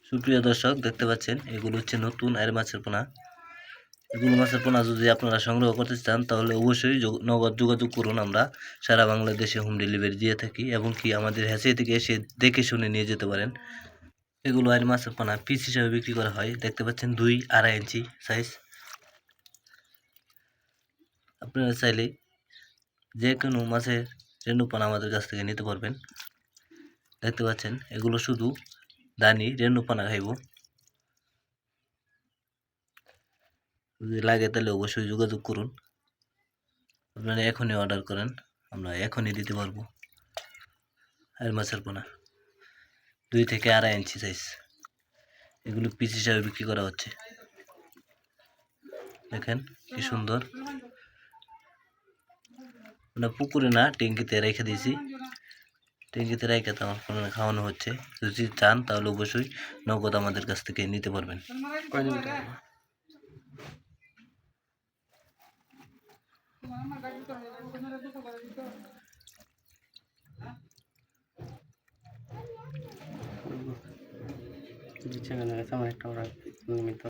সুপ্রিয় দর্শক, দেখতে পাচ্ছেন এগুলো হচ্ছে নতুন আয়ের মাছের পোনা। এগুলো মাছের পোনা যদি আপনারা সংগ্রহ করতে চান তাহলে অবশ্যই নগদ যোগাযোগ করুন। আমরা সারা বাংলাদেশে হোম ডেলিভারি দিয়ে থাকি এবং কি আমাদের হ্যাচারি থেকে এসে দেখে শুনে নিয়ে যেতে পারেন। এগুলো আয়ের মাছের পোনা পিস হিসাবে বিক্রি করা হয়। দেখতে পাচ্ছেন 2-2.5 ইঞ্চি সাইজ। আপনারা চাইলে যে কোনো মাছের রেণু পোনা আমাদের কাছ থেকে নিতে পারবেন। দেখতে পাচ্ছেন এগুলো শুধু দানি রেণু পোনা খাইব। যদি লাগে তাহলে অবশ্যই যোগাযোগ করুন। আপনারা এখনই অর্ডার করেন, আমরা এখনই দিতে পারবো। আর মাছের পোনা 2-2.5 ইঞ্চি সাইজ, এগুলো পিস হিসাবে বিক্রি করা হচ্ছে। দেখেন কি সুন্দর। পুকুরে না, ট্যাঙ্কিতে রেখে দিয়েছি। ট্যাঙ্কিতে রেখে তো আমার খাওয়ানো হচ্ছে। যদি চান তাহলে অবশ্যই নগদ আমাদের কাছ থেকে নিতে পারবেন। দিচ্ছে কেন আমার একটা